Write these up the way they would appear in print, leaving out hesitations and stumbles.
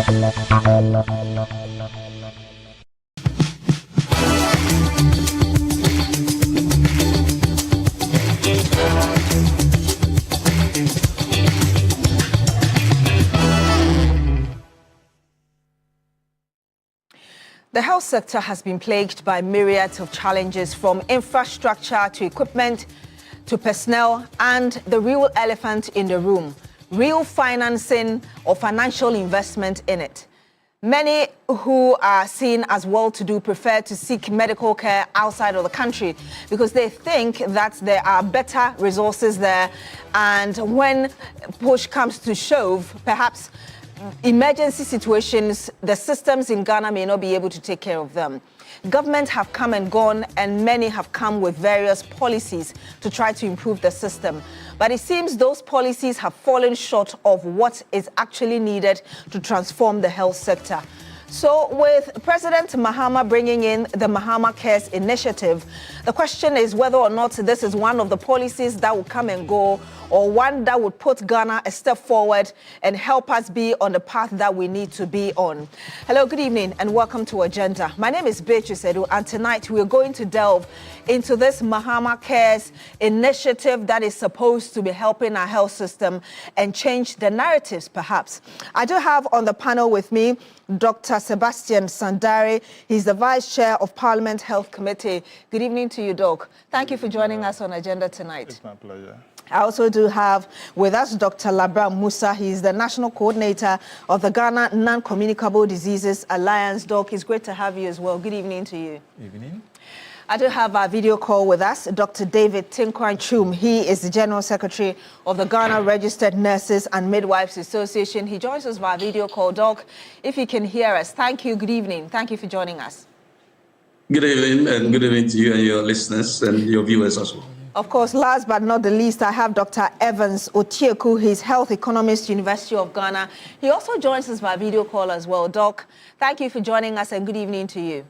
The health sector has been plagued by myriads of challenges, from infrastructure to equipment to personnel, and the real elephant in the room, real financing or financial investment in it. Many who are seen as well-to-do prefer to seek medical care outside of the country because they think that there are better resources there, and when push comes to shove, perhaps emergency situations, the systems in Ghana may not be able to take care of them. Governments have come and gone, and many have come with various policies to try to improve the system. But it seems those policies have fallen short of what is actually needed to transform the health sector. So with President Mahama bringing in the Mahama Cares initiative, the question is whether or not this is one of the policies that will come and go, or one that would put Ghana a step forward and help us be on the path that we need to be on. Hello, good evening, and welcome to Agenda. My name is Beatrice Adu, and tonight we're going to delve into this Mahama Cares initiative that is supposed to be helping our health system and change the narratives, perhaps. I do have on the panel with me Dr. Sebastian Sandare. He's the Vice Chair of Parliament Health Committee. Good evening to you, Doc. Thank you for joining us on Agenda tonight. It's my pleasure. I also do have with us Dr. Labra Musa. He's the National Coordinator of the Ghana Non-Communicable Diseases Alliance. Doc, it's great to have you as well. Good evening to you. Evening. I do have our video call with us, Dr. David Tinkwan Chum. He is the General Secretary of the Ghana Registered Nurses and Midwives Association. He joins us via video call. Doc, if you can hear us, thank you. Good evening. Thank you for joining us. Good evening, and good evening to you and your listeners and your viewers as well. Of course, last but not the least, I have Dr. Evans Otieku. He's health economist, University of Ghana. He also joins us via video call as well. Doc, thank you for joining us, and good evening to you.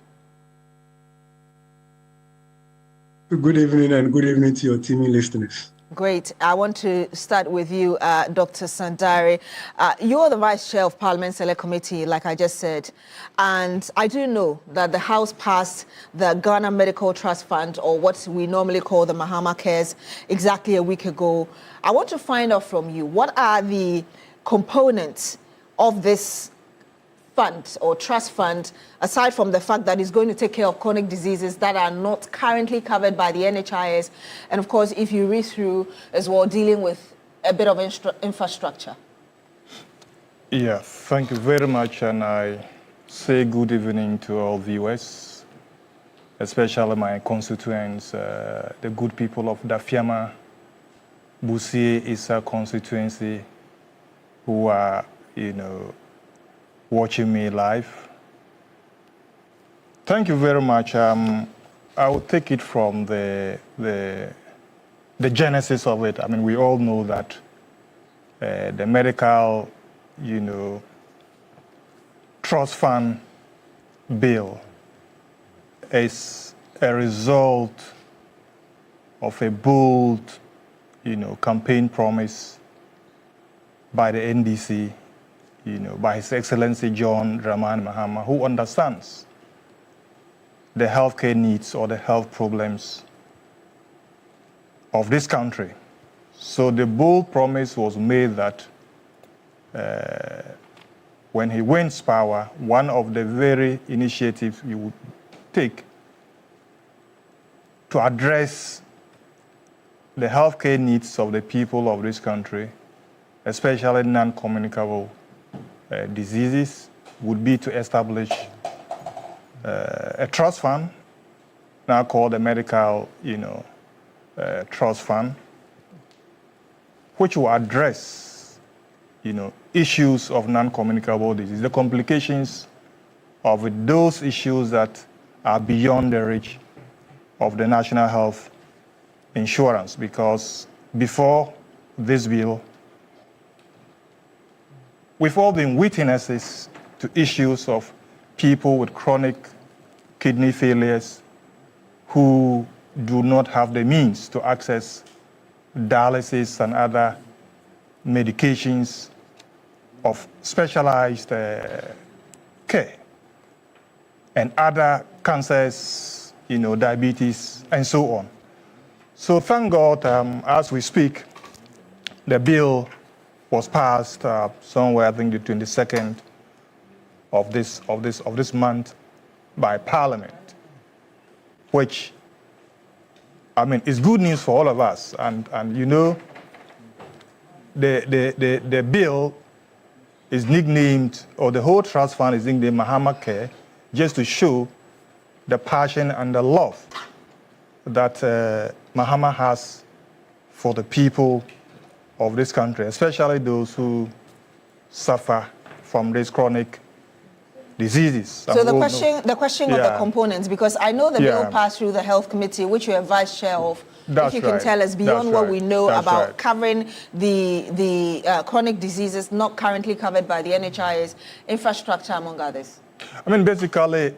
Good evening, and good evening to your teaming listeners. Great. I want to start with you, Dr. Sandare. You're the Vice Chair of Parliament Select Committee, like I just said. And I do know that the House passed the Ghana Medical Trust Fund, or what we normally call the Mahama Cares, exactly a week ago. I want to find out from you, what are the components of this fund or trust fund, aside from the fact that it's going to take care of chronic diseases that are not currently covered by the NHIS, and of course, if you read through as well, dealing with a bit of infrastructure? Yeah, thank you very much, and I say good evening to all viewers, especially my constituents, the good people of Dafiama, Busie Issa constituency, who are, watching me live. Thank you very much. I will take it from the genesis of it. I mean, we all know that the medical, trust fund bill is a result of a bold, campaign promise by the NDC, by His Excellency John Dramani Mahama, who understands the healthcare needs or the health problems of this country. So the bold promise was made that when he wins power, one of the very initiatives he would take to address the healthcare needs of the people of this country, especially non-communicable diseases, would be to establish a trust fund, now called the Medical, Trust Fund, which will address, issues of non-communicable disease, the complications of those issues that are beyond the reach of the National Health Insurance. Because before this bill, we've all been witnesses to issues of people with chronic kidney failures who do not have the means to access dialysis and other medications of specialized care and other cancers, diabetes, and so on. So thank God, as we speak, the bill was passed somewhere, I think the 22nd of this month by Parliament, which, is good news for all of us. And the bill is nicknamed, or the whole trust fund is nicknamed Mahama Care, just to show the passion and the love that Mahama has for the people of this country, especially those who suffer from these chronic diseases. So the question of the components, because I know the bill passed through the Health Committee, which you're vice chair of. That's if you can tell us beyond what we know about covering the chronic diseases not currently covered by the NHIS infrastructure, among others. Basically,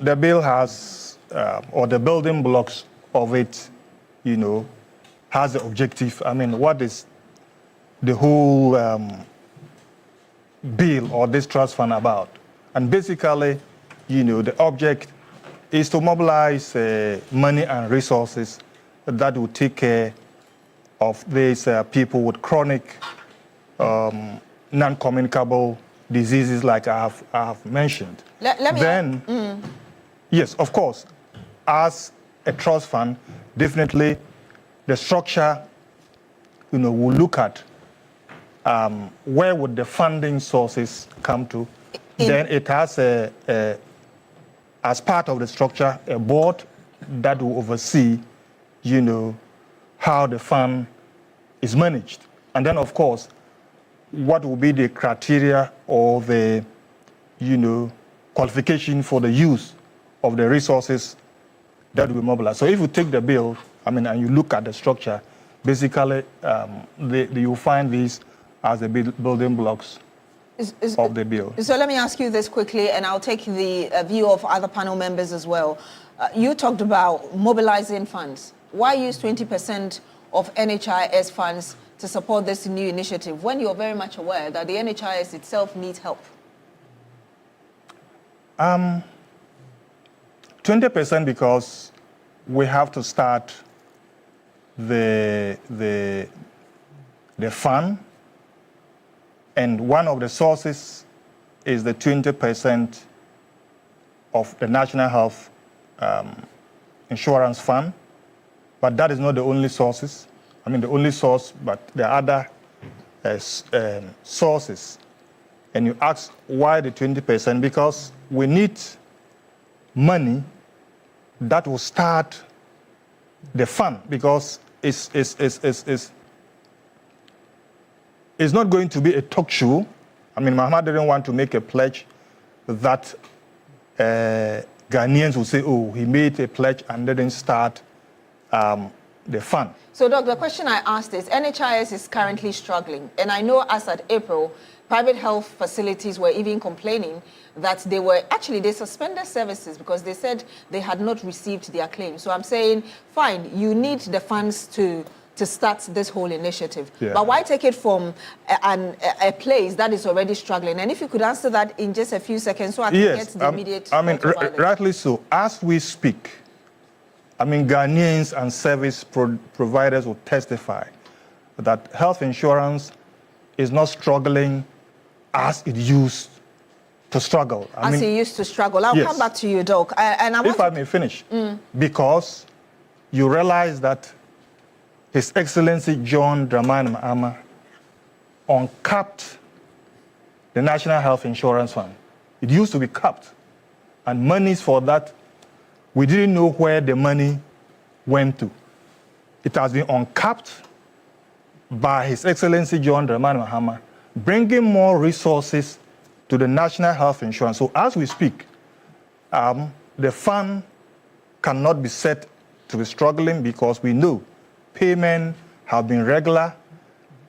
the bill has, or the building blocks of it, has the objective. What is the whole bill or this trust fund about? And basically, the object is to mobilize money and resources that will take care of these people with chronic, non-communicable diseases like I have mentioned. Yes, of course, as a trust fund, definitely the structure, will look at where would the funding sources come to. Then it has, as part of the structure, a board that will oversee, how the fund is managed. And then, of course, what will be the criteria or the, qualification for the use of the resources that will mobilize. So if you take the bill, and you look at the structure, basically, you'll find these as the building blocks of the bill. So let me ask you this quickly, and I'll take the view of other panel members as well. You talked about mobilizing funds. Why use 20% of NHIS funds to support this new initiative when you're very much aware that the NHIS itself needs help? 20% because we have to start the fund, and one of the sources is the 20% of the National Health Insurance Fund, but that is not the only sources. The only source, but there are other sources. And you ask why the 20%? Because we need money that will start the fund, because it's not going to be a talk show. Mahama didn't want to make a pledge that Ghanaians will say, oh, he made a pledge and didn't start the fund. So, Doc, the question I asked is, NHIS is currently struggling. And I know as at April, private health facilities were even complaining that they suspended services because they said they had not received their claims. So I'm saying, fine, you need the funds to start this whole initiative. Yeah. But why take it from a place that is already struggling? And if you could answer that in just a few seconds so I can get the immediate... rightly so. As we speak, Ghanaians and service providers will testify that health insurance is not struggling as it used to struggle. As it used to struggle. I'll come back to you, Doc. If I may finish, because you realize that His Excellency John Dramani Mahama uncapped the National Health Insurance Fund. It used to be capped, and monies for that, we didn't know where the money went to. It has been uncapped by His Excellency John Dramani Mahama, bringing more resources to the National Health Insurance. So as we speak, the fund cannot be said to be struggling because we know payment have been regular,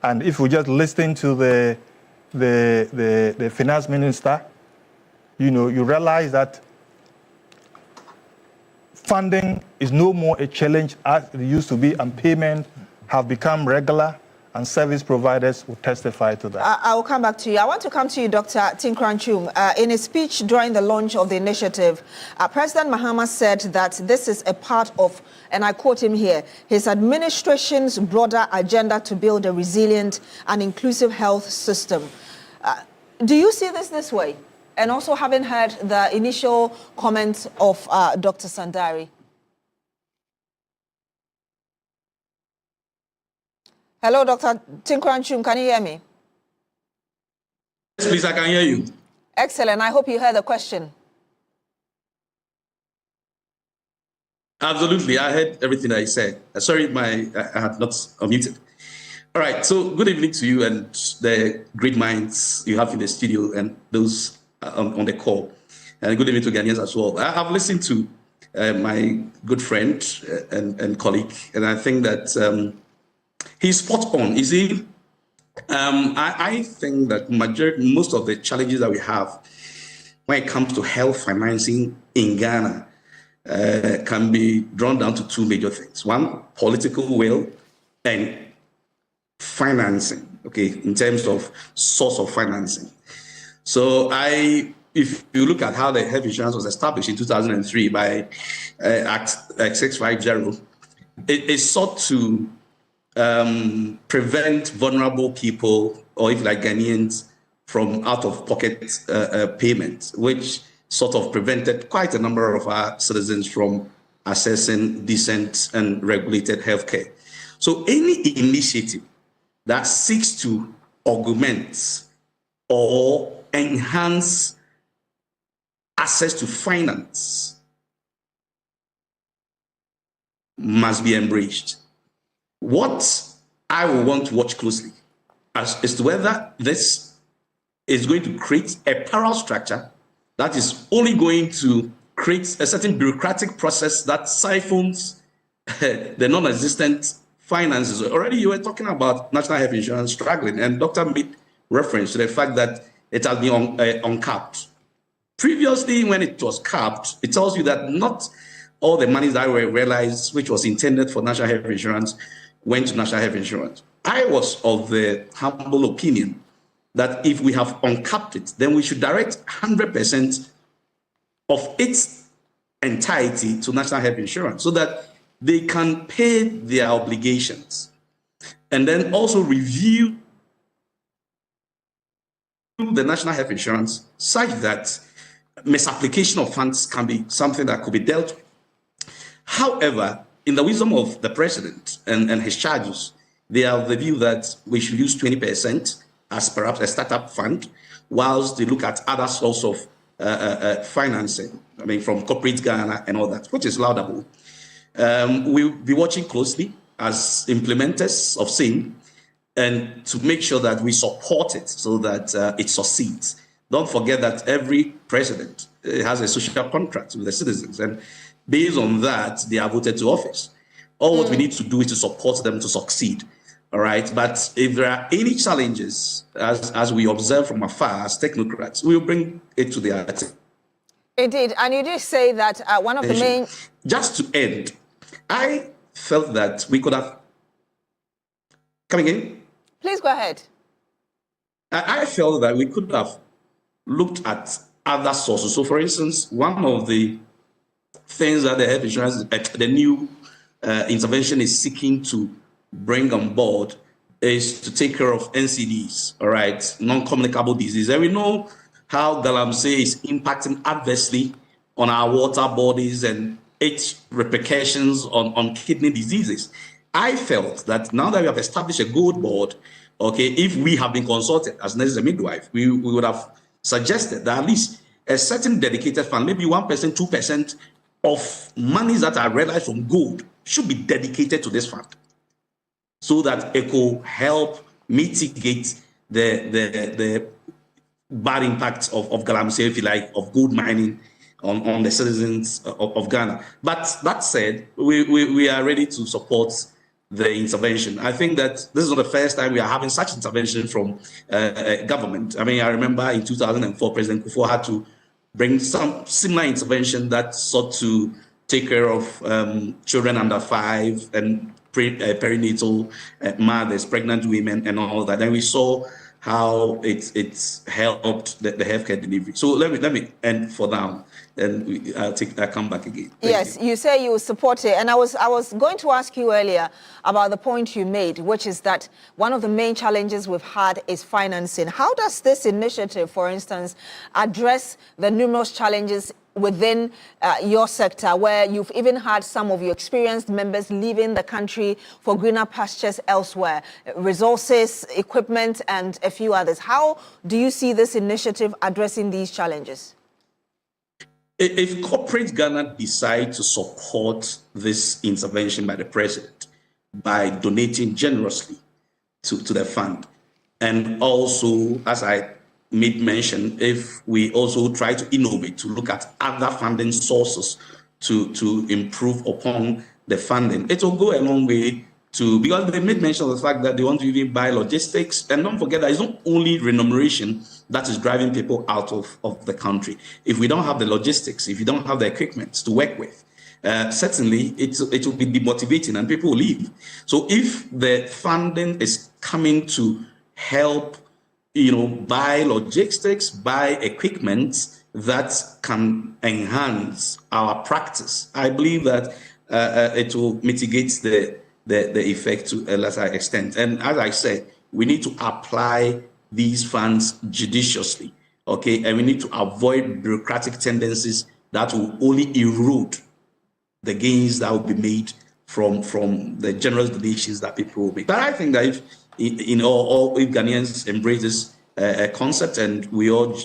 and if we just listen to the finance minister, you realize that funding is no more a challenge as it used to be, and payment have become regular, and service providers will testify to that. I will come back to you. I want to come to you, Dr. Tinkranchum. In a speech during the launch of the initiative, President Mahama said that this is a part of, and I quote him here, his administration's broader agenda to build a resilient and inclusive health system. Do you see this way? And also having heard the initial comments of Dr. Sandari. Hello, Dr. Tinkranchum, can you hear me? Yes, please, I can hear you. Excellent. I hope you heard the question. Absolutely, I heard everything I said. Sorry, I had not unmuted. All right, so good evening to you and the great minds you have in the studio and those on the call. And good evening to Ghanaians as well. I have listened to my good friend and colleague, and I think that he's spot on. You see, I think that most of the challenges that we have when it comes to health financing in Ghana can be drawn down to two major things. One, political will, and financing, okay, in terms of source of financing. So if you look at how the health insurance was established in 2003 by Act 650, it sought to prevent vulnerable people, or if you like Ghanaians, from out-of-pocket payments, which sort of prevented quite a number of our citizens from accessing decent and regulated healthcare. So any initiative that seeks to augment or enhance access to finance must be embraced. What I will want to watch closely as to whether this is going to create a parallel structure that is only going to create a certain bureaucratic process that siphons the non-existent finances. Already you were talking about national health insurance struggling, and Dr. made reference to the fact that it has been uncapped. Previously, when it was capped, it tells you that not all the monies that were realized, which was intended for national health insurance, went to national health insurance. I was of the humble opinion that if we have uncapped it, then we should direct 100% of its entirety to national health insurance so that they can pay their obligations, and then also review the national health insurance such that misapplication of funds can be something that could be dealt with. However, in the wisdom of the president and his charges, they are of the view that we should use 20% as perhaps a startup fund, whilst they look at other sources of financing, I mean, from corporate Ghana and all that, which is laudable. We'll be watching closely as implementers of SIM and to make sure that we support it so that it succeeds. Don't forget that every president has a social contract with the citizens, and based on that, they are voted to office. All what we need to do is to support them to succeed. All right. But if there are any challenges, as we observe from afar as technocrats, we'll bring it to their attention. Indeed. And you did say that one of the main... Just to end, I felt that we could have... Come again? Please go ahead. I felt that we could have looked at other sources. So, for instance, one of the things that the health insurance, the new intervention is seeking to bring on board is to take care of NCDs, all right, non-communicable disease. And we know how galamsey is impacting adversely on our water bodies and its repercussions on kidney diseases. I felt that now that we have established a gold board, okay, if we have been consulted as necessary midwife, we would have suggested that at least a certain dedicated fund, maybe 1%, 2% of monies that are realized from gold should be dedicated to this fund, so that it could help mitigate the bad impacts of galamsey, if you like, of gold mining on the citizens of Ghana. But that said, we are ready to support the intervention. I think that this is not the first time we are having such intervention from government. I mean, I remember in 2004, President Kufuor had to bring some similar intervention that sought to take care of children under 5 and perinatal mothers, pregnant women, and all that. And we saw how it's helped the healthcare delivery. So let me end for now, and I'll come back again. Yes, you say you support it, and I was going to ask you earlier about the point you made, which is that one of the main challenges we've had is financing. How does this initiative, for instance, address the numerous challenges within your sector, where you've even had some of your experienced members leaving the country for greener pastures elsewhere, resources, equipment, and a few others? How do you see this initiative addressing these challenges? If corporate Ghana decide to support this intervention by the president by donating generously to the fund, and also, as I made mention, if we also try to innovate, to look at other funding sources to improve upon the funding, it will go a long way to, because they made mention of the fact that they want to even buy logistics. And don't forget that it's not only remuneration that is driving people out of the country. If we don't have the logistics, if you don't have the equipment to work with, certainly it will be demotivating and people will leave. So if the funding is coming to help, buy logistics, buy equipment that can enhance our practice, I believe that it will mitigate the effect to a lesser extent. And as I said, we need to apply these funds judiciously, okay? And we need to avoid bureaucratic tendencies that will only erode the gains that will be made from the generous donations that people will make. But I think that if Ghanaians embrace this concept, and we all,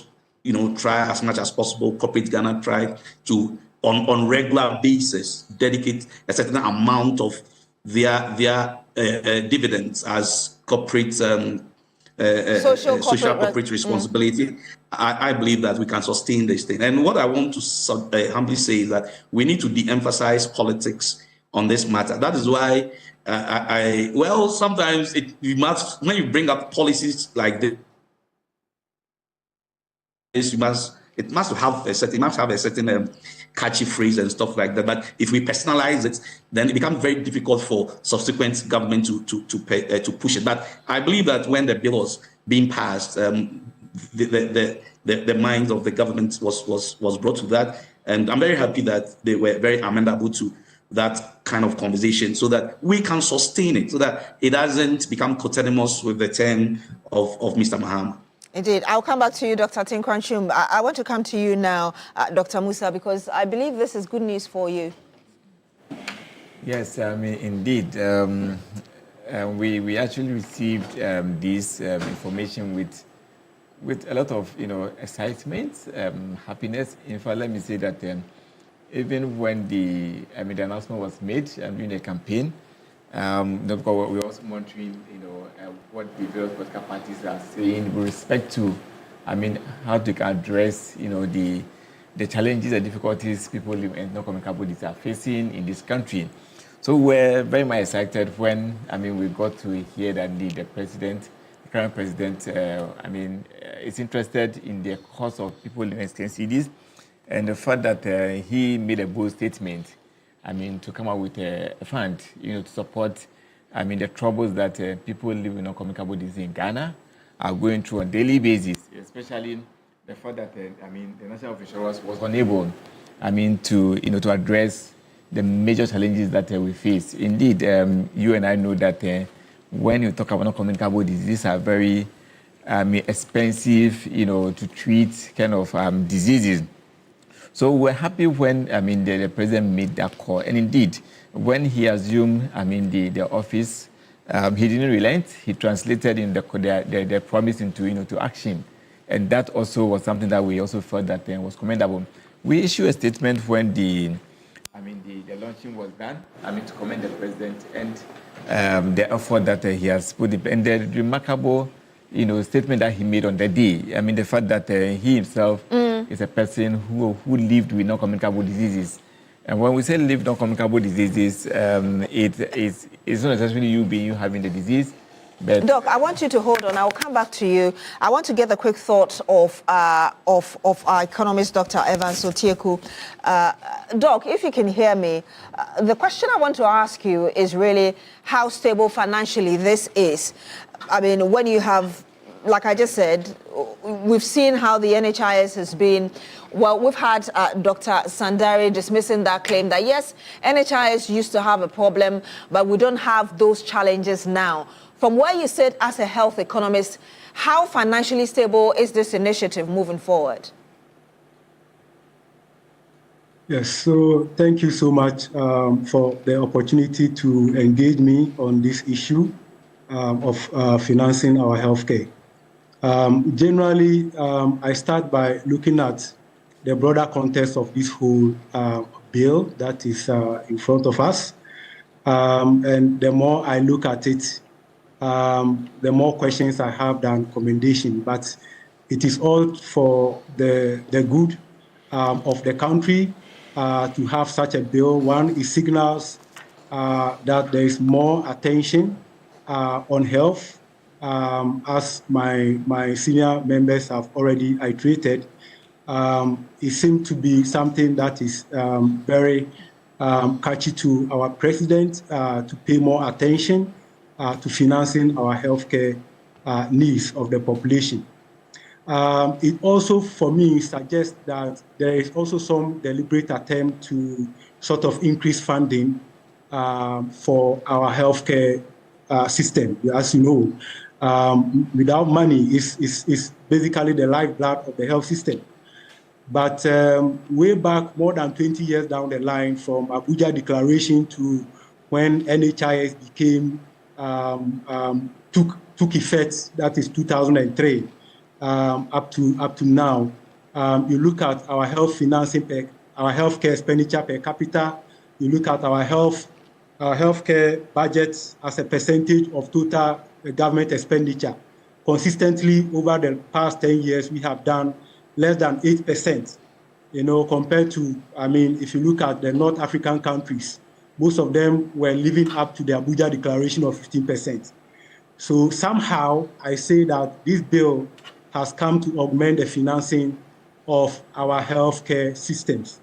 try as much as possible, corporate Ghana try to, on regular basis, dedicate a certain amount of their dividends as corporate social corporate responsibility. I believe that we can sustain this thing. And what I want to humbly say is that we need to de-emphasize politics on this matter. That is why sometimes when you bring up policies like this, it must have a certain catchy phrase and stuff like that. But if we personalize it, then it becomes very difficult for subsequent government to push it. But I believe that when the bill was being passed, the mind of the government was brought to that, and I'm very happy that they were very amenable to that kind of conversation, so that we can sustain it, so that it doesn't become coterminous with the term of Mr. Mahama. Indeed. I'll come back to you, Dr. Tinkranchum. I want to come to you now, Dr. Musa, because I believe this is good news for you. Yes, indeed. We actually received this information with a lot of, excitement, happiness. In fact, let me say that even when the announcement was made during the campaign, we're also monitoring, what the various political parties are saying with respect to, how to address, the challenges and difficulties people living in non-communicable diseases are facing in this country. So we're very much excited when, we got to hear that the current president, is interested in the cause of people living in NCDs, and the fact that he made a bold statement, to come up with a fund, to support, the troubles that people living with non-communicable disease in Ghana are going through on a daily basis, especially the fact that, the National Health Insurance was unable, to address the major challenges that we face. Indeed, you and I know that when you talk about non-communicable diseases, these are very expensive, to treat kind of diseases. So we're happy when the president made that call, and indeed, when he assumed the office, he didn't relent. He translated in the promise into action, and that also was something that we also felt that was commendable. We issued a statement when the launching was done. To commend the president and the effort that he has put in, and the remarkable statement that he made on the day. The fact that he himself is a person who lived with non-communicable diseases. And when we say live non-communicable diseases, it's not necessarily you having the disease, But Doc, I want you to hold on. I'll come back to you. I want to get the quick thought of our economist, Dr. Evans Otieku. Doc, if you can hear me, the question I want to ask you is really how stable financially this is. I mean, when you have, like I just said, we've seen how the NHIS has been. Well, we've had Dr. Sandari dismissing that claim that, yes, NHIS used to have a problem, but we don't have those challenges now. From where you sit as a health economist, how financially stable is this initiative moving forward? Yes, so thank you so much for the opportunity to engage me on this issue of financing our healthcare. Generally, I start by looking at the broader context of this whole bill that is in front of us. And the more I look at it, the more questions I have than commendation. But it is all for the good of the country to have such a bill. One, it signals that there is more attention on health, as my senior members have already iterated. It seems to be something that is very catchy to our president to pay more attention to financing our healthcare needs of the population. It also, for me, suggests that there is also some deliberate attempt to sort of increase funding for our healthcare system. As you know, without money, is basically the lifeblood of the health system. But way back, more than 20 years down the line, from Abuja Declaration to when NHIS became took effect, that is 2003, up to now. You look at our health financing, our healthcare expenditure per capita. You look at our healthcare budgets as a percentage of total government expenditure. Consistently over the past 10 years, we have done less than 8%. Compared to, I mean, if you look at the North African countries, most of them were living up to the Abuja Declaration of 15%. So somehow I say that this bill has come to augment the financing of our healthcare systems.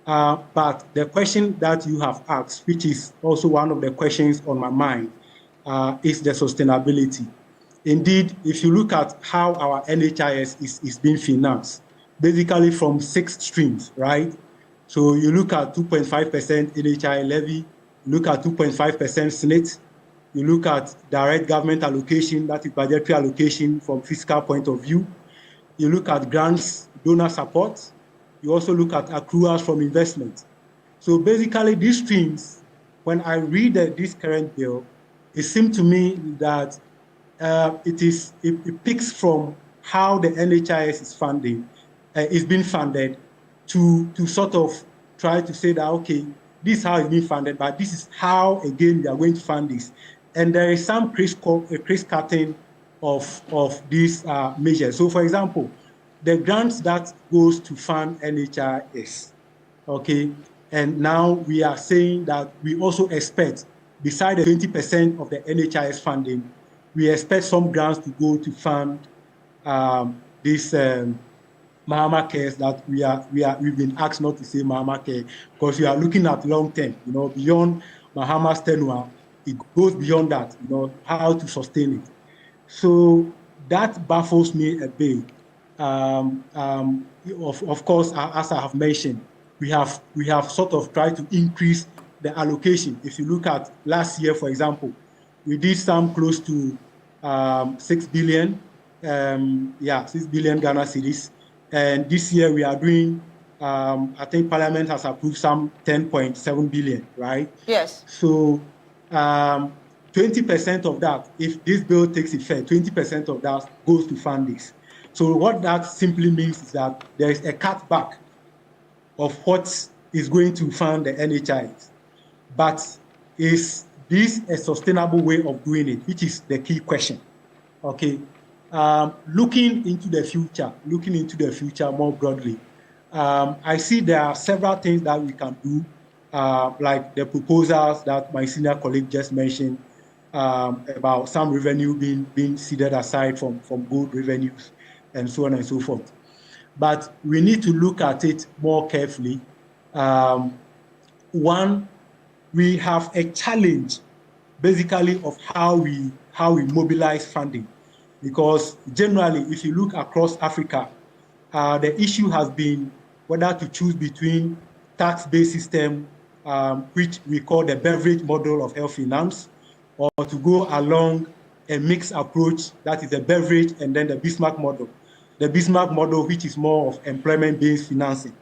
But the question that you have asked, which is also one of the questions on my mind, is the sustainability. Indeed, if you look at how our NHIS is being financed, basically from 6 streams, right? So you look at 2.5% NHI levy, you look at 2.5% SNIT, you look at direct government allocation, that is budgetary allocation from fiscal point of view. You look at grants, donor support. You also look at accruals from investment. So basically these streams, when I read this current bill, it seemed to me that it picks from how the NHIS is being funded to sort of try to say that, okay, this is how it's being funded, but this is how, again, we are going to fund this. And there is some cutting of these measures. So, for example, the grants that goes to fund NHIS, okay, and now we are saying that we also expect, beside the 20% of the NHIS funding, we expect some grants to go to fund this Mahama cares that we've been asked not to say Mahama care because we are looking at long term, beyond Mahama's tenure, it goes beyond that, how to sustain it. So that baffles me a bit. Of course, as I have mentioned, we have sort of tried to increase the allocation. If you look at last year, for example, we did some close to 6 billion, 6 billion Ghana cedis. And this year we are doing, I think Parliament has approved some 10.7 billion, right? Yes. So 20% of that, if this bill takes effect, 20% of that goes to fund this. So what that simply means is that there is a cutback of what is going to fund the NHIS. But is this a sustainable way of doing it, which is the key question, okay? Looking into the future more broadly, I see there are several things that we can do, like the proposals that my senior colleague just mentioned. about some revenue being seeded aside from gold revenues and so on and so forth. But we need to look at it more carefully. One, we have a challenge basically of how we mobilize funding, because generally, if you look across Africa, the issue has been whether to choose between tax-based system, which we call the beverage model of health finance, or to go along a mixed approach, that is the beverage and then the Bismarck model. The Bismarck model, which is more of employment-based financing.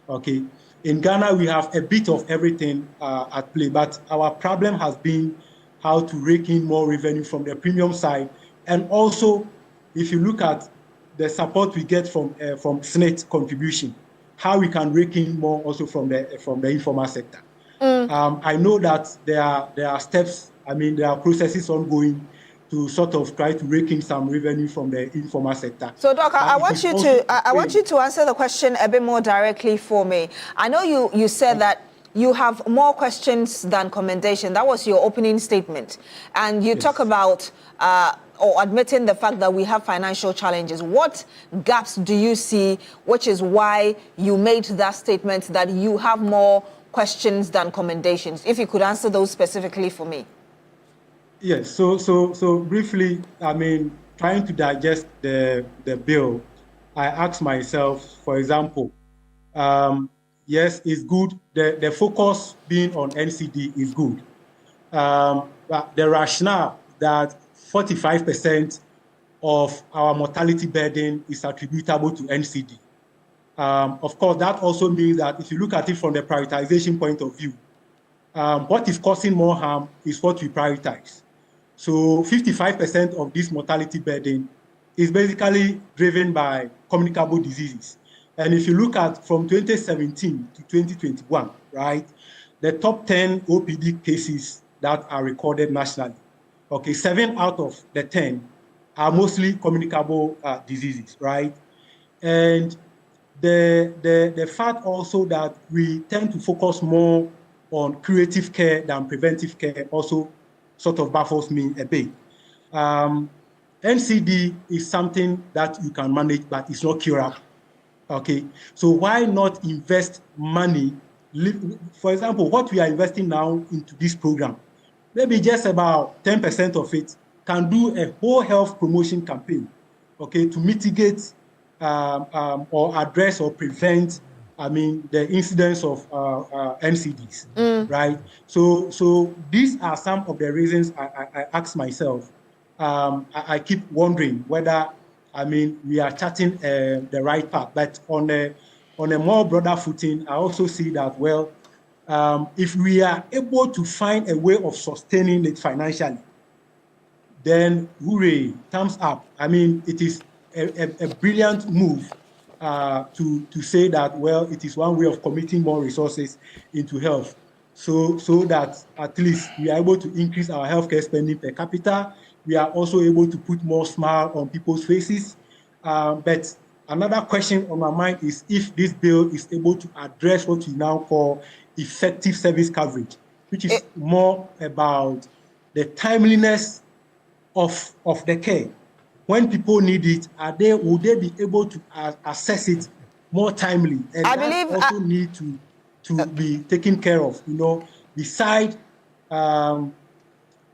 Okay. In Ghana, we have a bit of everything at play, but our problem has been how to rake in more revenue from the premium side. And also, if you look at the support we get from SNET contribution, how we can rake in more also from the informal sector. I know that there are steps, there are processes ongoing to sort of try to rake in some revenue from the informal sector. So, Doc, I want you to answer the question a bit more directly for me. I know you said that you have more questions than commendation. That was your opening statement. And you talk about or admitting the fact that we have financial challenges. What gaps do you see, which is why you made that statement that you have more questions than commendations? If you could answer those specifically for me. Yes, so briefly, trying to digest the bill, I asked myself, for example, yes, it's good. The focus being on NCD is good. But the rationale that 45% of our mortality burden is attributable to NCD. Of course, that also means that if you look at it from the prioritization point of view, what is causing more harm is what we prioritize. So 55% of this mortality burden is basically driven by communicable diseases. And if you look at from 2017 to 2021, right, the top 10 OPD cases that are recorded nationally, okay, 7 out of the 10 are mostly communicable diseases, right? And the fact also that we tend to focus more on curative care than preventive care also sort of baffles me a bit. NCD is something that you can manage, but it's not curable. Okay, so why not invest money? For example, what we are investing now into this program, maybe just about 10% of it can do a whole health promotion campaign, okay, to mitigate or address or prevent, the incidence of NCDs, right? So these are some of the reasons I ask myself. I keep wondering whether, we are charting the right path. But on a more broader footing, I also see that, well, if we are able to find a way of sustaining it financially, then hooray, thumbs up. It is a brilliant move to say that, well, it is one way of committing more resources into health, so that at least we are able to increase our healthcare spending per capita. We are also able to put more smile on people's faces. But another question on my mind is if this bill is able to address what we now call effective service coverage, which is more about the timeliness of the care. When people need it, would they be able to access it more timely? And I believe also need to be taken care of, beside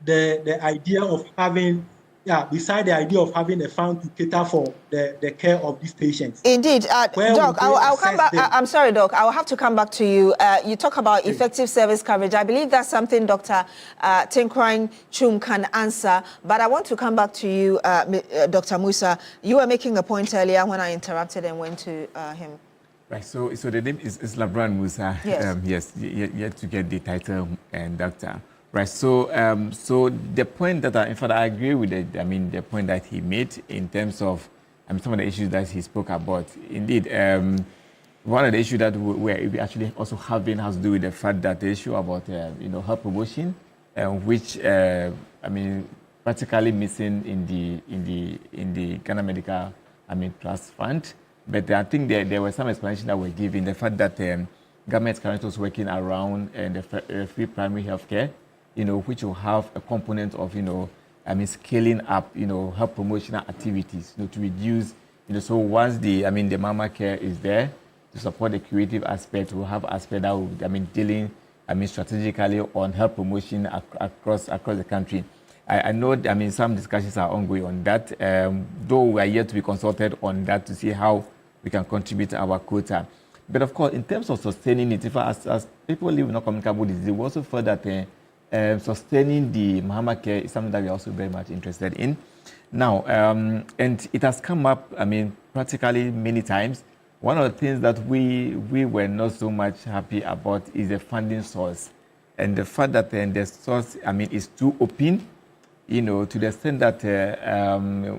the idea of having a fund to cater for the care of these patients. Indeed. Doc, I'll come back. I'm sorry, Doc. I'll have to come back to you. You talk about effective service coverage. I believe that's something Dr. Tinkrine Chum can answer. But I want to come back to you, Dr. Musa. You were making a point earlier when I interrupted and went to him. Right. So the name is Labran Musa. Yes. Yes. Yet to get the title and doctor. Right. So the point that I agree with the point that he made in terms of some of the issues that he spoke about. Indeed, one of the issues that we actually also having has to do with the fact that the issue about health promotion, which practically missing in the Ghana Medical Trust Fund. But I think there was some explanation that were given the fact that government currently was working around the free primary health care. which will have a component of, scaling up, health promotional activities, to reduce, so once the Mahama Care is there to support the creative aspect, we'll have aspect that will, dealing, strategically on health promotion across the country. I know, some discussions are ongoing on that, though we are yet to be consulted on that to see how we can contribute our quota. But of course, in terms of sustaining it, as people live with non-communicable disease, we also feel that sustaining the Mahama Care is something that we are also very much interested in. Now, and it has come up, practically many times. One of the things that we were not so much happy about is the funding source. And the fact that the source, is too open, to the extent that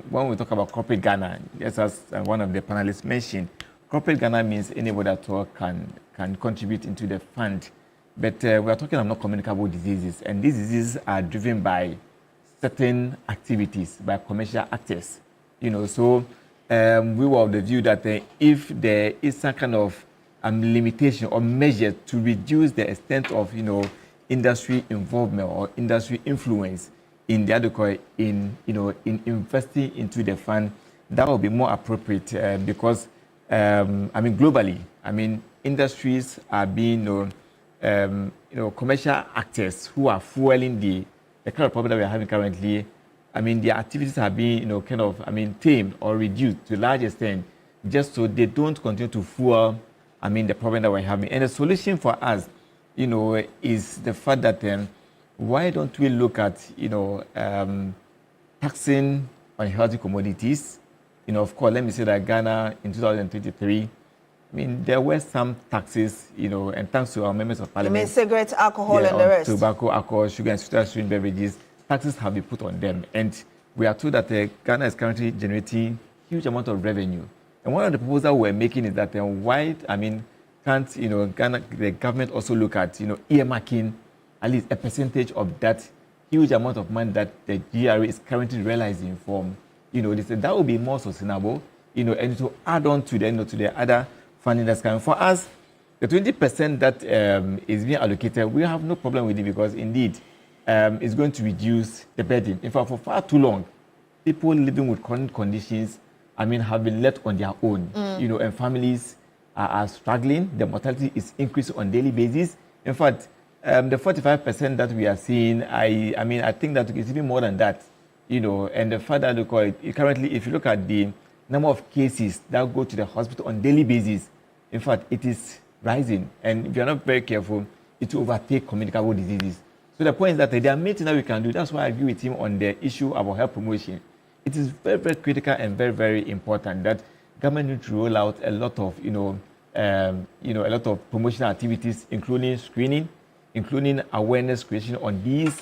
when we talk about corporate Ghana, just as one of the panelists mentioned, corporate Ghana means anybody at all can contribute into the fund. But we are talking about non-communicable diseases, and these diseases are driven by certain activities, by commercial actors. So we were of the view that if there is some kind of limitation or measure to reduce the extent of, industry involvement or industry influence in the adequate in investing into the fund, that will be more appropriate because globally, industries are being commercial actors who are fueling the kind of problem that we are having currently. Their activities are being tamed or reduced to a large extent, just so they don't continue to fuel the problem that we're having. And the solution for us, is the fact that why don't we look at, taxing on healthy commodities? Of course, let me say that Ghana in 2023, there were some taxes, and thanks to our members of parliament. You mean cigarettes, alcohol, and the rest? Tobacco, alcohol, sugar, and sweetened beverages, taxes have been put on them. And we are told that Ghana is currently generating huge amount of revenue. And one of the proposals we're making is that why, can't, Ghana, the government also look at, earmarking at least a percentage of that huge amount of money that the GRA is currently realizing from, they said that will be more sustainable, and to add on to the other funding that's coming. For us, the 20% that is being allocated, we have no problem with it because indeed it's going to reduce the burden. In fact, for far too long, people living with chronic conditions, have been left on their own, and families are struggling. The mortality is increasing on a daily basis. In fact, the 45% that we are seeing, I think that it's even more than that, and the fact that currently, if you look at the number of cases that go to the hospital on a daily basis, in fact, it is rising. And if you're not very careful, it will overtake communicable diseases. So the point is that there are many things that we can do. That's why I agree with him on the issue about health promotion. It is very, very critical and very, very important that government needs to roll out a lot of, a lot of promotional activities, including screening, including awareness creation on these,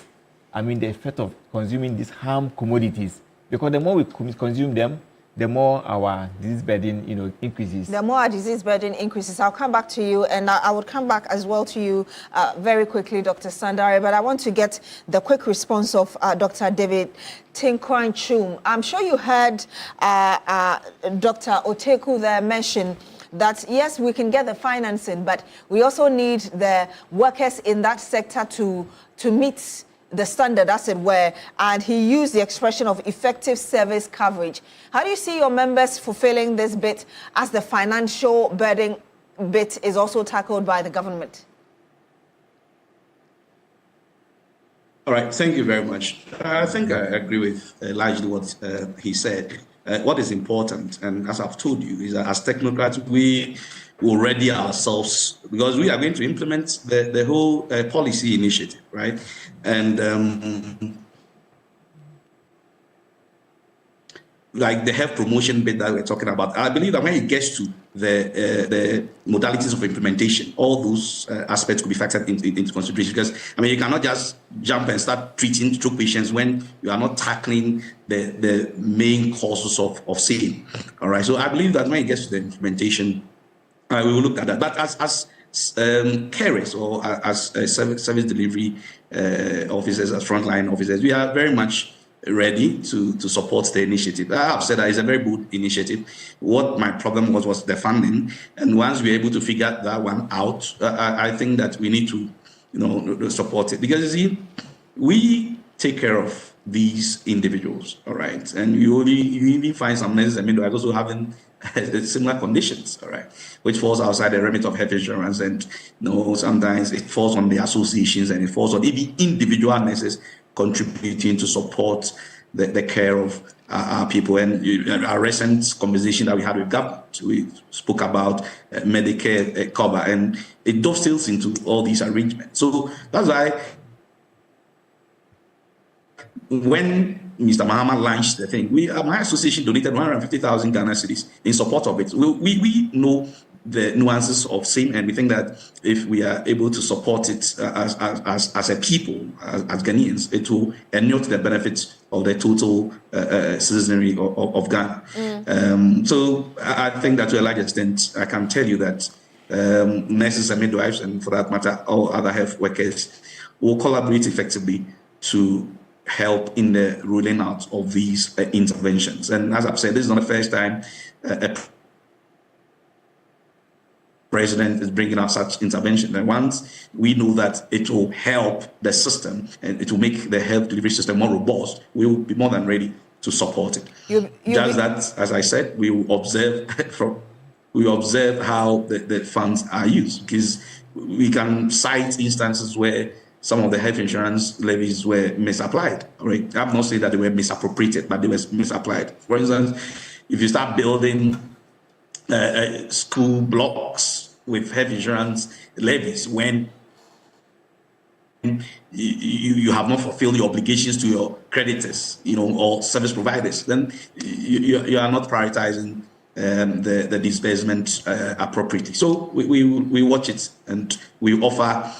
the effect of consuming these harm commodities. Because the more we consume them, the more our disease burden, increases. The more our disease burden increases. I'll come back to you, and I would come back as well to you very quickly, Dr. Sandare, but I want to get the quick response of Dr. David Tinkwan-Chum. I'm sure you heard Dr. Oteku there mention that, yes, we can get the financing, but we also need the workers in that sector to meet the standard, as it were, and he used the expression of effective service coverage. How do you see your members fulfilling this bit as the financial burden bit is also tackled by the government? All right, thank you very much. I think I agree with largely what he said. What is important, and as I've told you, is that as technocrats, we will ready ourselves because we are going to implement the whole policy initiative, right? And like the health promotion bit that we're talking about, I believe that when it gets to the modalities of implementation, all those aspects could be factored into consideration. Because you cannot just jump and start treating stroke patients when you are not tackling the main causes of sin. All right. So I believe that when it gets to the implementation, we will look at that. But as carers or as service delivery officers, as frontline officers, we are very much ready to support the initiative. I have said that it's a very good initiative. What my problem was the funding, and once we're able to figure that one out, I think that we need to, support it. Because you see, we take care of these individuals, all right? And you even find some nurses and midwives also having similar conditions, all right, which falls outside the remit of health insurance. And sometimes it falls on the associations and it falls on even individual nurses contributing to support the care of our people. And our recent conversation that we had with government, we spoke about Medicare cover, and it dovetails into all these arrangements. So that's why when Mr. Mahama launched the thing, my association donated 150,000 Ghana cedis in support of it. We know the nuances of same, and we think that if we are able to support it as a people, as Ghanaians, it will inure to the benefits of the total citizenry of Ghana. So I think that to a large extent, I can tell you that nurses and midwives, and for that matter, all other health workers, will collaborate effectively to help in the rolling out of these interventions. And as I've said, this is not the first time a president is bringing out such intervention. And once we know that it will help the system and it will make the health delivery system more robust, we will be more than ready to support it. Just that, as I said, we will observe how the funds are used, because we can cite instances where some of the health insurance levies were misapplied. Right? I'm not saying that they were misappropriated, but they were misapplied. For instance, if you start building school blocks with health insurance levies when you have not fulfilled your obligations to your creditors, or service providers, then you are not prioritizing the disbursement appropriately. So we watch it, and we offer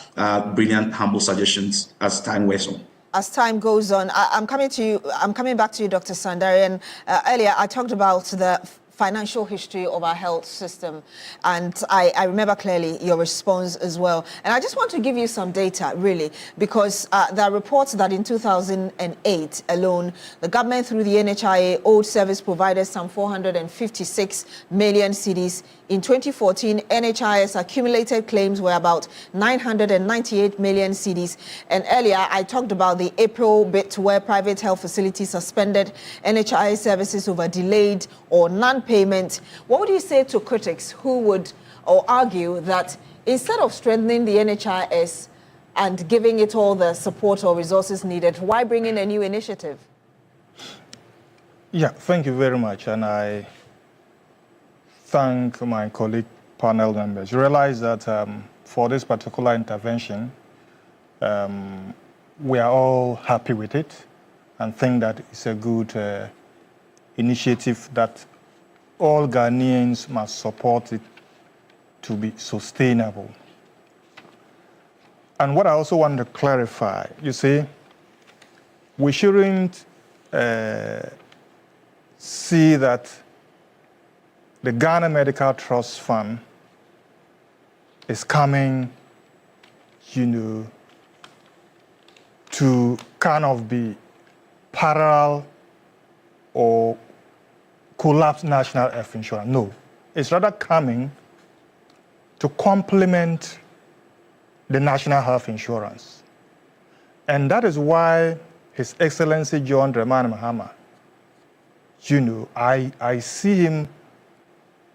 brilliant, humble suggestions as time wears on. As time goes on, I'm coming back to you, Dr. Sandari. And earlier I talked about the financial history of our health system, and I remember clearly your response as well. And I just want to give you some data, really, because there are reports that in 2008 alone, the government through the NHIA owed service providers some 456 million cedis. In 2014, NHIS accumulated claims were about 998 million cedis. And earlier, I talked about the April bit where private health facilities suspended NHIS services over delayed or non-payment. What would you say to critics who would argue that instead of strengthening the NHIS and giving it all the support or resources needed, why bring in a new initiative? Yeah, thank you very much. And I thank my colleague panel members. You realize that for this particular intervention, we are all happy with it and think that it's a good initiative that all Ghanaians must support it to be sustainable. And what I also want to clarify, you see, we shouldn't see that the Ghana Medical Trust Fund is coming, to kind of be parallel or collapse national health insurance. No, it's rather coming to complement the national health insurance. And that is why His Excellency John Dramani Mahama, I see him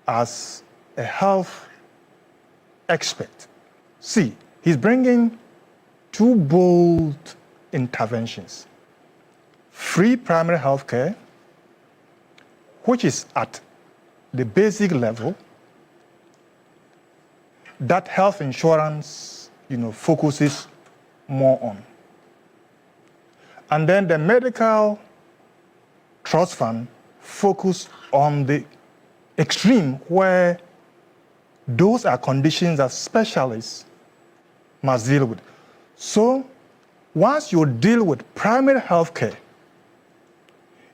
as a health expert. See, he's bringing two bold interventions. Free primary health care, which is at the basic level that health insurance, focuses more on. And then the medical trust fund focus on the extreme where those are conditions that specialists must deal with. So once you deal with primary health care,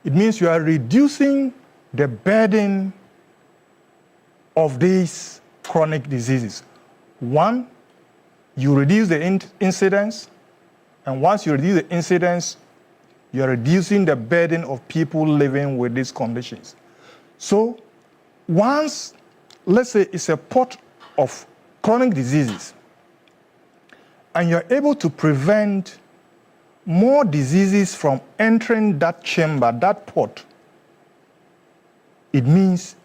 it means you are reducing the burden of these chronic diseases. One, you reduce the incidence, and once you reduce the incidence, you are reducing the burden of people living with these conditions. So once, let's say it's a pot of chronic diseases, and you're able to prevent more diseases from entering that chamber, that port, it means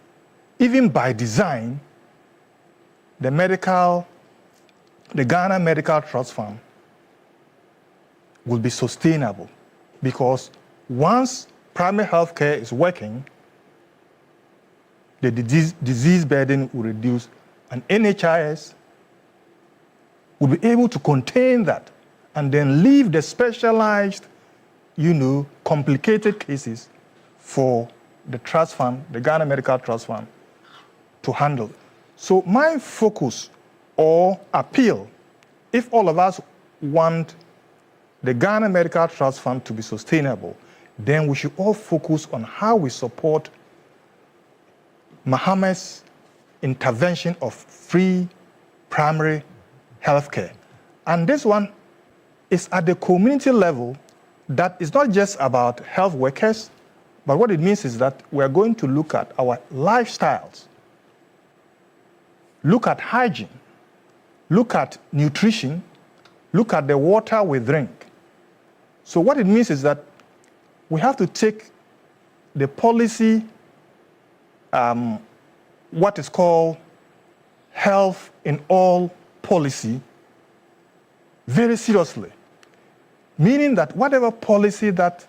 even by design, the Ghana Medical Trust Fund will be sustainable, because once primary health care is working, the disease burden will reduce, and NHIS will be able to contain that and then leave the specialized, complicated cases for the trust fund, the Ghana Medical Trust Fund, to handle. So my focus or appeal, if all of us want the Ghana Medical Trust Fund to be sustainable, then we should all focus on how we support Mahama's intervention of free primary health care. And this one is at the community level, that is not just about health workers, but what it means is that we're going to look at our lifestyles, look at hygiene, look at nutrition, look at the water we drink. So what it means is that we have to take the policy, what is called health in all policy, very seriously. Meaning that whatever policy that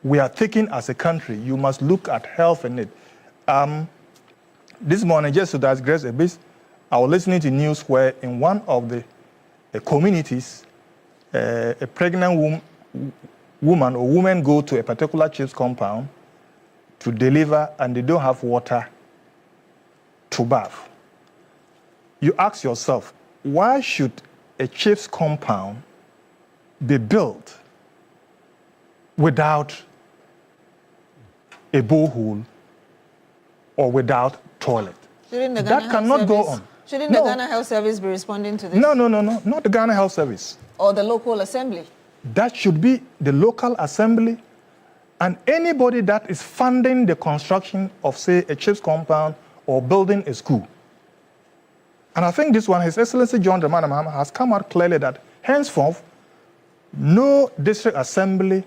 we are taking as a country, you must look at health in it. This morning, just to digress a bit, I was listening to news where in one of the communities, a pregnant woman or women go to a particular chief's compound to deliver, and they don't have water to bath. You ask yourself, why should a chief's compound be built without a borehole or without toilet? That cannot go on. Shouldn't the Ghana Health Service be responding to this? No, not the Ghana Health Service. Or the local assembly? That should be the local assembly and anybody that is funding the construction of, say, a chief's compound or building a school. And I think this one, His Excellency John Dramani Mahama has come out clearly that henceforth, no district assembly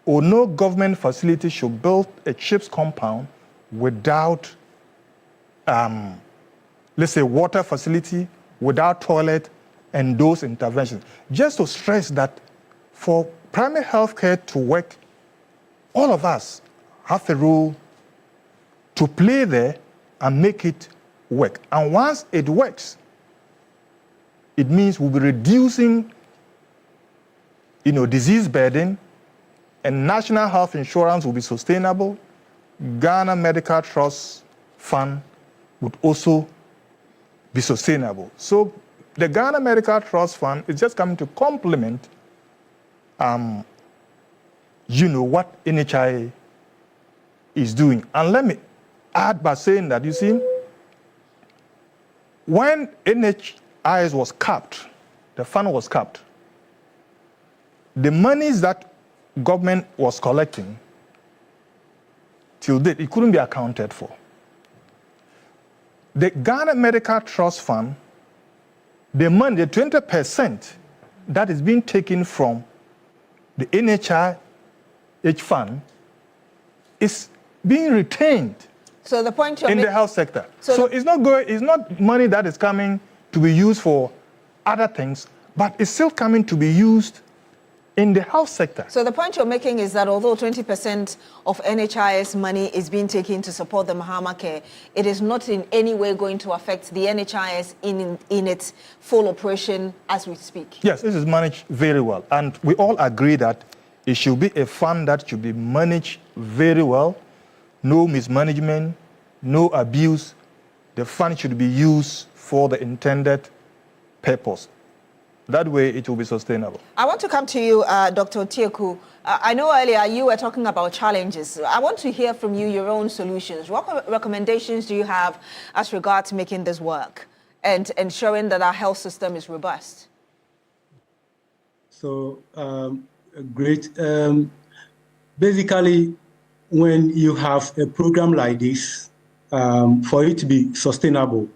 or no government facility should build a chief's compound without, let's say, water facility, without toilet, and those interventions. Just to stress that for primary health care to work, all of us have a role to play there and make it work. And once it works, it means we'll be reducing, disease burden, and national health insurance will be sustainable. Ghana Medical Trust Fund would also be sustainable. So the Ghana Medical Trust Fund is just coming to complement, what NHIA is doing. And let me add by saying that, you see, when NHIS was capped, the fund was capped, the monies that government was collecting, till date, it couldn't be accounted for. The Ghana Medical Trust Fund, the money, the 20% that is being taken from the NHIH fund is being retained. So the point you're in the health sector. So it's not money that is coming to be used for other things, but it's still coming to be used in the health sector. So the point you're making is that although 20% of NHIS money is being taken to support the Mahama care, it is not in any way going to affect the NHIS in its full operation as we speak. Yes, this is managed very well. And we all agree that it should be a fund that should be managed very well. No mismanagement, no abuse. The fund should be used for the intended purpose. That way, it will be sustainable. I want to come to you, Dr. Tieku. I know earlier you were talking about challenges. I want to hear from you your own solutions. What recommendations do you have as regards making this work and ensuring that our health system is robust? So, great. Basically, when you have a program like this, for it to be sustainable,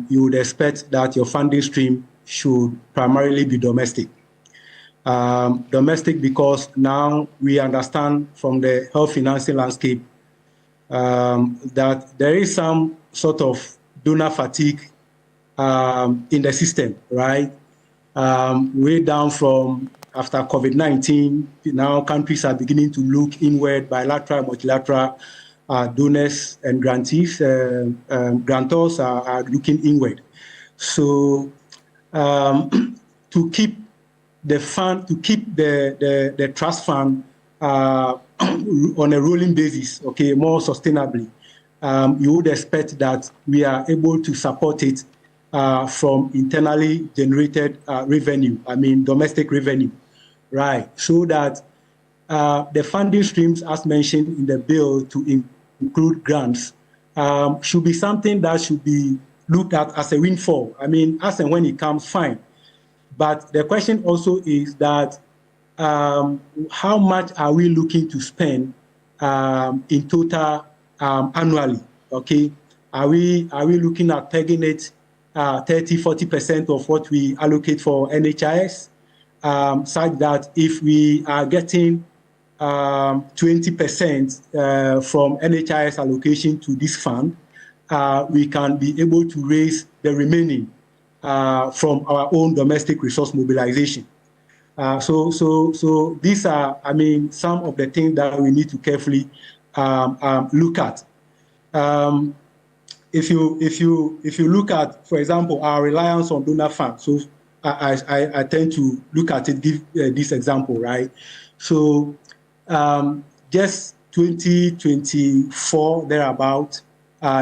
you would expect that your funding stream should primarily be domestic. Domestic because now we understand from the health financing landscape that there is some sort of donor fatigue in the system, right? Way down from after COVID-19, now countries are beginning to look inward, bilateral, multilateral donors and grantees, grantors are looking inward. So to keep the fund, to keep the trust fund on a rolling basis, okay, more sustainably, you would expect that we are able to support it from internally generated revenue, I mean domestic revenue, right? So that the funding streams, as mentioned in the bill, to include grants, should be something that should be looked at as a windfall. I mean, as and when it comes, fine. But the question also is that how much are we looking to spend in total annually? Okay, are we looking at pegging it 30-40% of what we allocate for NHIS, such that if we are getting 20% from NHIS allocation to this fund, we can be able to raise the remaining from our own domestic resource mobilization. So these are, I mean, some of the things that we need to carefully look at. If you look at, for example, our reliance on donor funds, so I tend to look at it, give this example, right? So just 2024 thereabout,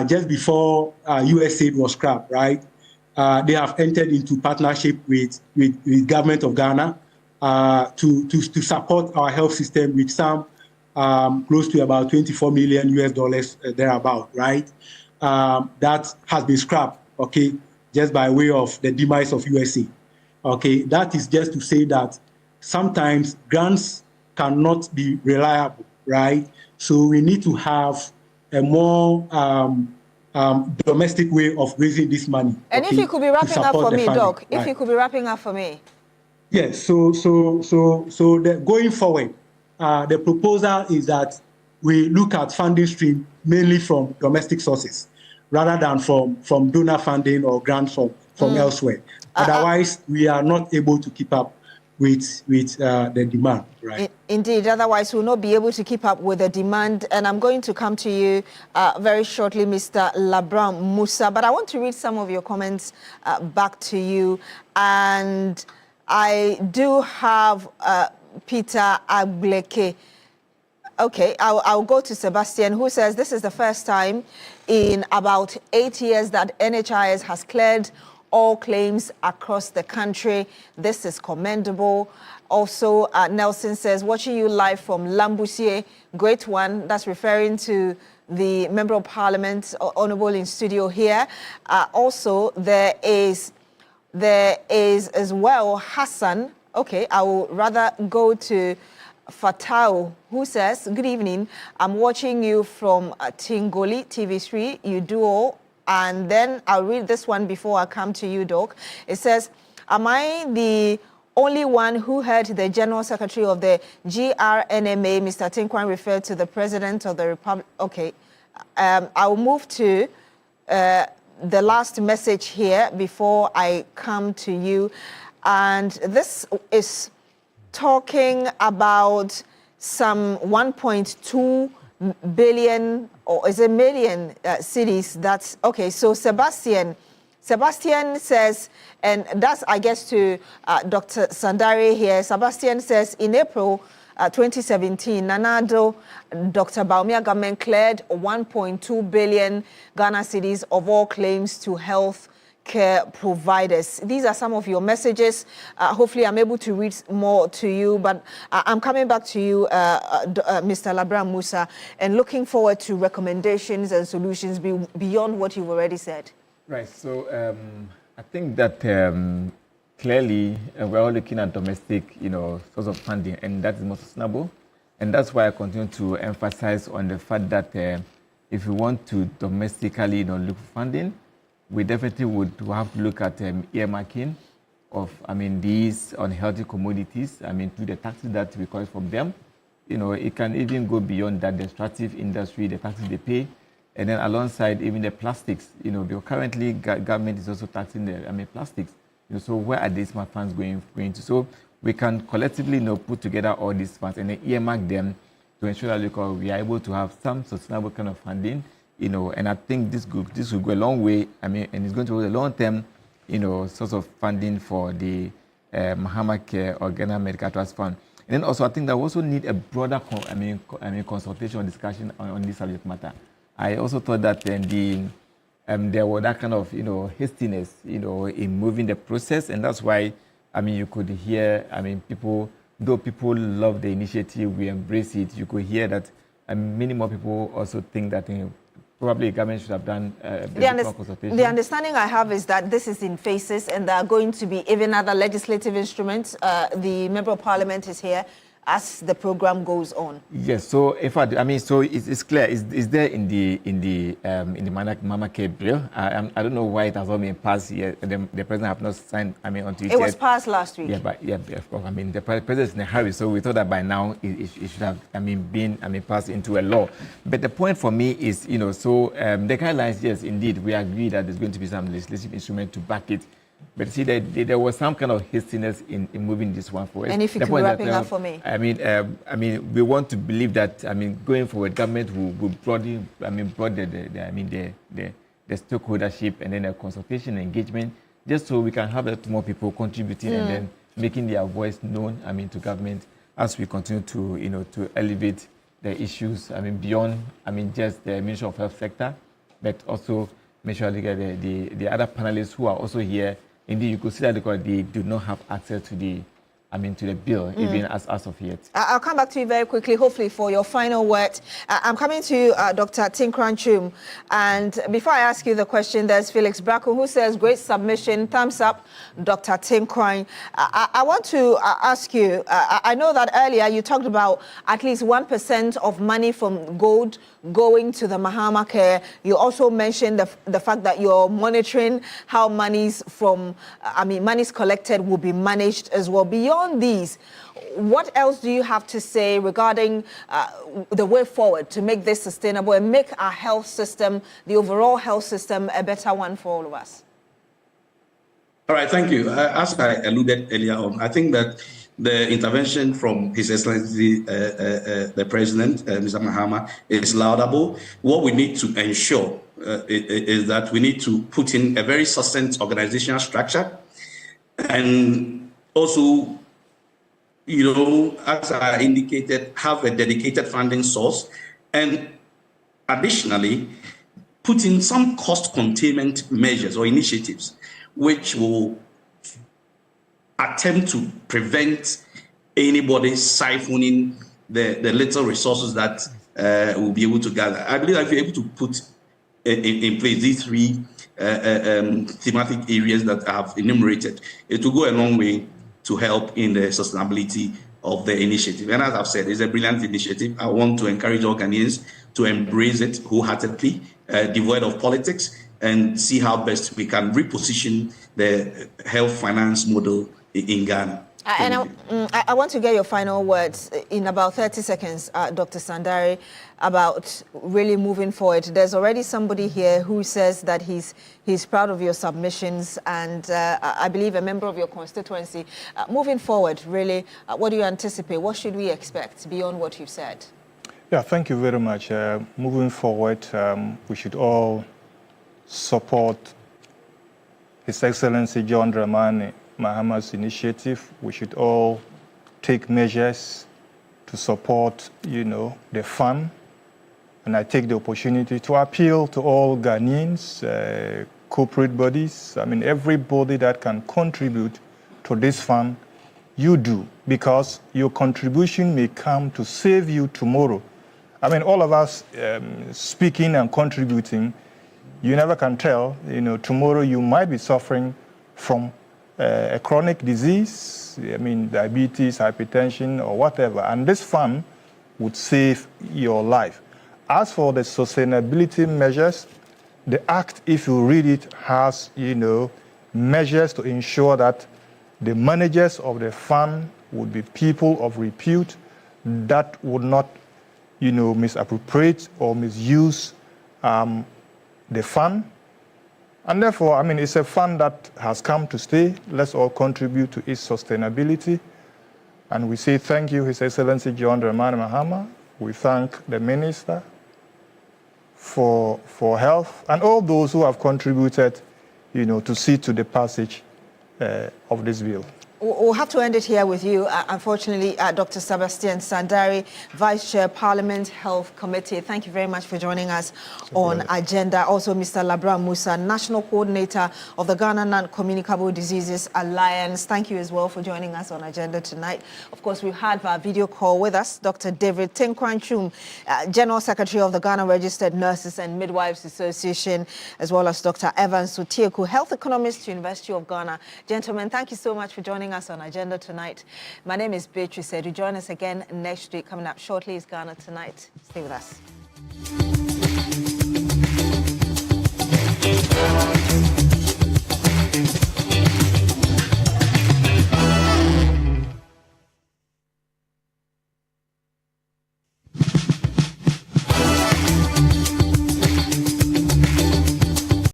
just before USAID was scrapped, right? They have entered into partnership with government of Ghana to support our health system with some close to about $24 million thereabout, right? That has been scrapped, okay, just by way of the demise of USA. Okay, that is just to say that sometimes grants cannot be reliable, right? So we need to have a more domestic way of raising this money. And okay, if you could be wrapping up for me, Doc, right. if you could be wrapping up for me. Yes, so going forward, the proposal is that we look at funding stream mainly from domestic sources, rather than from donor funding or grants from elsewhere. Otherwise, we are not able to keep up with the demand, right? Indeed, otherwise we'll not be able to keep up with the demand. And I'm going to come to you very shortly, Mr. Labram Musa, but I want to read some of your comments back to you. And I do have Peter Ableke. Okay, I'll go to Sebastian, who says this is the first time in about 8 years that NHIS has cleared all claims across the country. This is commendable. Also, Nelson says, watching you live from Lambusier, great one. That's referring to the Member of Parliament, Honorable in studio here. Also, there is as well Hassan. Okay, I will rather go to Fatau, who says, good evening. I'm watching you from Tingoli TV3. You do all. And then I'll read this one before I come to you, Doc. It says, am I the only one who heard the General Secretary of the GRNMA, Mr. Tinkwan, refer to the President of the Republic? Okay, I'll move to the last message here before I come to you. And this is talking about some 1.2 billion, or is it million cities? That's okay. So Sebastian says, and that's, I guess, to Dr. Sandare here. Sebastian says in April 2017, Nanado, Dr. Baumia government cleared 1.2 billion Ghana cedis of all claims to health care providers. These are some of your messages. Hopefully I'm able to read more to you, but I'm coming back to you, Mr. Labram Musa, and looking forward to recommendations and solutions beyond what you've already said. Right, so I think that clearly we're all looking at domestic, source of funding, and that is more sustainable. And that's why I continue to emphasize on the fact that if we want to domestically look for funding, we definitely would have to look at earmarking of, these unhealthy commodities, through the taxes that we collect from them. It can even go beyond that, the extractive industry, the taxes they pay, and then alongside even the plastics, because currently government is also taxing the, plastics. So where are these funds going to? So we can collectively, put together all these funds and then earmark them to ensure that we are able to have some sustainable kind of funding, and I think this will go a long way, and it's going to be a long-term, source of funding for the Mahama Care or Ghana Medical Trust Fund. And then also, I think that we also need a broader, consultation or discussion on this subject matter. I also thought that there was that kind of, hastiness, in moving the process, and that's why, you could hear, people, though people love the initiative, we embrace it, you could hear that many more people also think that probably the government should have done consultation. The understanding I have is that this is in phases and there are going to be even other legislative instruments. The Member of Parliament is here as the program goes on. Yes, so in fact, so it's clear. It's there in the Mahama Care bill. I don't know why it has not been passed yet. The president have not signed. Onto it. It was passed last week. Yeah, but of course. The president is in a hurry, so we thought that by now it should have been passed into a law. But the point for me is, the guidelines. Yes, indeed, we agree that there's going to be some legislative instrument to back it. But see, there was some kind of hastiness in moving this one forward. And if you could wrap it up for me. We want to believe that, going forward, government will broaden, the stakeholdership and then a consultation engagement, just so we can have a lot more people contributing and then making their voice known, to government as we continue to, to elevate the issues, beyond, just the Ministry of Health sector, but also make sure the other panelists who are also here. Indeed, you could see that because they do not have access to the bill, even as of yet. I'll come back to you very quickly, hopefully, for your final word. I'm coming to Dr. Tinkranchum. And before I ask you the question, there's Felix Braco, who says, great submission, thumbs up, Dr. Tinkran. I want to ask you, I know that earlier you talked about at least 1% of money from gold going to the Mahama Care. You also mentioned the fact that you're monitoring how monies collected will be managed as well. Beyond these, what else do you have to say regarding the way forward to make this sustainable and make our health system, the overall health system, a better one for all of us? All right, thank you. As I alluded earlier on, I think that the intervention from His Excellency, the President, Mr. Mahama, is laudable. What we need to ensure is that we need to put in a very succinct organizational structure, and also, as I indicated, have a dedicated funding source, and additionally, put in some cost containment measures or initiatives which will attempt to prevent anybody siphoning the little resources that we'll be able to gather. I believe that if you're able to put in place these three thematic areas that I have enumerated, it will go a long way to help in the sustainability of the initiative. And as I've said, it's a brilliant initiative. I want to encourage all Ghanaians to embrace it wholeheartedly, devoid of politics, and see how best we can reposition the health finance model in Ghana. And I want to get your final words in about 30 seconds, Dr. Sandari, about really moving forward. There's already somebody here who says that he's proud of your submissions, and I believe a member of your constituency. Moving forward, really, what do you anticipate? What should we expect beyond what you've said? Yeah, thank you very much. Moving forward, we should all support His Excellency John Dramani Mahama's initiative. We should all take measures to support, the fund. And I take the opportunity to appeal to all Ghanaians, corporate bodies, everybody that can contribute to this fund, you do, because your contribution may come to save you tomorrow. All of us speaking and contributing, you never can tell, tomorrow you might be suffering from a chronic disease, diabetes, hypertension, or whatever, and this fund would save your life. As for the sustainability measures, the Act, if you read it, has, measures to ensure that the managers of the fund would be people of repute that would not, misappropriate or misuse the fund. And therefore, I mean, it's a fund that has come to stay. Let's all contribute to its sustainability. And we say thank you, His Excellency John Dramani Mahama. We thank the Minister for health and all those who have contributed, to see to the passage of this bill. We'll have to end it here with you. Unfortunately, Dr. Sebastian Sandari, Vice Chair, Parliament Health Committee. Thank you very much for joining us on Agenda. Also, Mr. Labra Musa, National Coordinator of the Ghana Non-Communicable Diseases Alliance. Thank you as well for joining us on Agenda tonight. Of course, we had our video call with us, Dr. David Tenkwanchum, General Secretary of the Ghana Registered Nurses and Midwives Association, as well as Dr. Evans Sotieku, Health Economist, University of Ghana. Gentlemen, thank you so much for joining us on Agenda tonight. My name is Beatrice Adu. Join us again next week. Coming up shortly is Ghana Tonight. Stay with us.